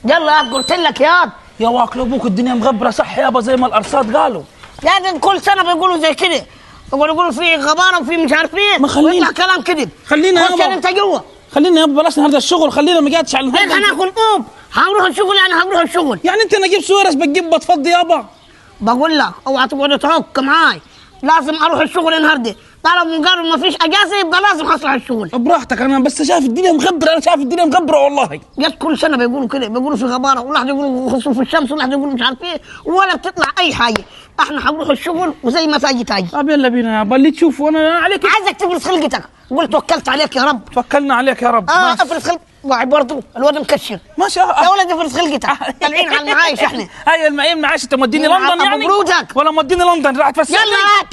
يلا قلت لك يا واكل ابوك الدنيا مغبره صح يابا زي ما الارصاد قالوا. يعني كل سنه بيقولوا زي كده، يقولوا في غباره وفي مش عارف ايه، ما خلينا ويطلع كلام كذب. خلينا يابا انت جوا، خلينا يابا بلاش النهارده الشغل، خلينا ما قعدتش على النهارده. انا اكل هروح الشغل، هروح الشغل. يعني انت نجيب سويرس بتجيب بتفضي يابا؟ بقول لك اوعى تقعد تعك معاي، لازم اروح الشغل النهارده، طالما قالوا ما فيش اجازه يبقى لازم اصلح الشغل. براحتك، انا بس شايف الدنيا مغبره، انا شايف الدنيا مغبره والله. جت كل سنه بيقولوا كده، بيقولوا في غباره، وواحد يقولوا خسوف الشمس، وواحد يقولوا مش عارف ايه، ولا بتطلع اي حاجه. احنا هنروح الشغل وزي ما تاجي تاجي. طب يلا بينا يابا اللي تشوفه، انا عليك. عايزك تفرز خلقتك، قلت توكلت عليك يا رب. توكلنا عليك يا رب. افرز خلق واحد برضه الواد مكشر. ما شاء الله يا ولد افرز خلقتك، طالعين على المعايش احنا. ايوه المعين معاش، انت موديني لندن يعني؟ مبروك. ولا موديني لندن راح تفسح؟ يلا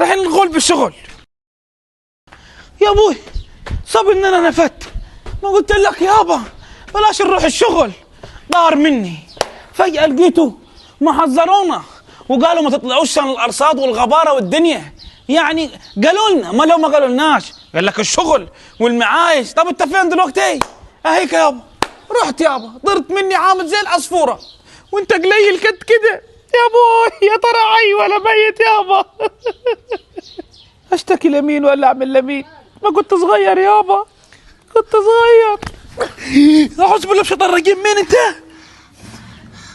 رايحين نقول بالشغل. يا ابوي صاب ان انا نفدت، ما قلت لك يابا بلاش نروح الشغل، ضار مني. فجأة لقيته ما حذرونا وقالوا ما تطلعوش عن الارصاد والغبارة والدنيا، يعني قالوا لنا، ما لو ما قالوا لناش قال لك الشغل والمعايش. طب انت فين دلوقتي؟ اهيك يابا رحت يابا، ضرت مني عامل زي العصفورة وانت قليل كد كده يا ابوي. يا ترى حي ولا ميت يابا؟ اشتكي لمين ولا اعمل لمين؟ ما كنت صغير يابا، كنت صغير. اعوذ بالله بشيطان الرجيم. مين انت؟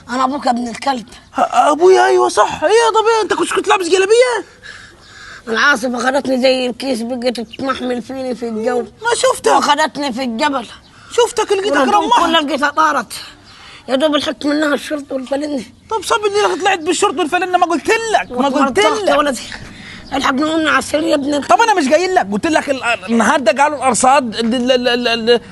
انا ابوك يا ابن الكلب. ابويا ايوه صح. ايه طب انت كنت لابس جلابيه؟ العاصفه خدتني زي الكيس، بقت تمحمل فيني في الجو. ما شفتك؟ وخدتني في الجبل. شفتك لقيتك رمحت. كلها لقيتها طارت، يا دوب لحقت منها الشرط والفلنه. طب صب اني لك طلعت بالشرط والفلنه، ما قلت لك يا ولدي الحقنا قمنا على السرير يا ابني. طب انا مش قايل لك؟ قلت لك النهارده قالوا الارصاد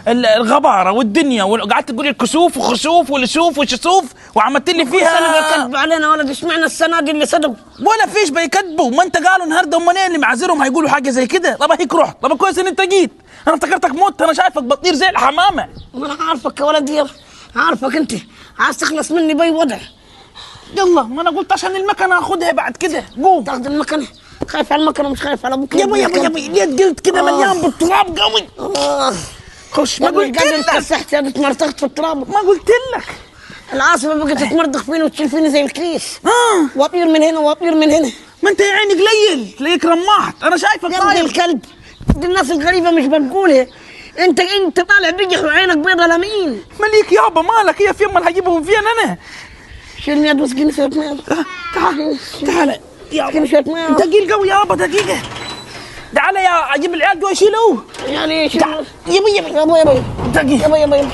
الغباره والدنيا، وقعدت تقول الكسوف وخسوف والسوف وشسوف وعملت لي فيها. السنه بيكذبوا علينا ولد، اشمعنى السنه دي اللي صدقوا؟ ولا فيش بيكذبوا، ما انت قالوا النهارده هم اللي معذرهم هيقولوا حاجه زي كده. طب هيك رحت. طب كويس ان انت جيت، انا افتكرتك مت، انا شايفك بطير زي الحمامه. ما انا عارفك يا ولدي، عارفك انت عايز تخلص مني باي وضع. يلا ما انا قلت عشان المكنه اخدها بعد كده. قوم تاخد المكنه. خايف على المكنه مش خايف على ابوك يابا ليه قلت كده مليان بالتراب قوي. خش. ما قلت لك كسحت يا اتمرطخت في التراب. ما قلت لك العاصفه بقت تتمرضخ فيني وتشيل فيني زي الكيس. واطير من هنا واطير من هنا. ما انت يا عيني قليل تلاقيك رمحت، انا شايفك يا ابن الكلب، دي الناس الغريبه مش بنقولها. انت طالع بيجح وعينك بيضه لمين؟ ماليك يابا مالك؟ هي في امال هجيبهم فين انا؟ شيلني يد واسقيني شويه ميه. تعال يابا اسقيني شويه ميه. ثقيل قوي يابا دقيقه. تعال يا اجيب العيال دول يشيلوه. يعني يابا يابا يابا دقيقه يابا يابا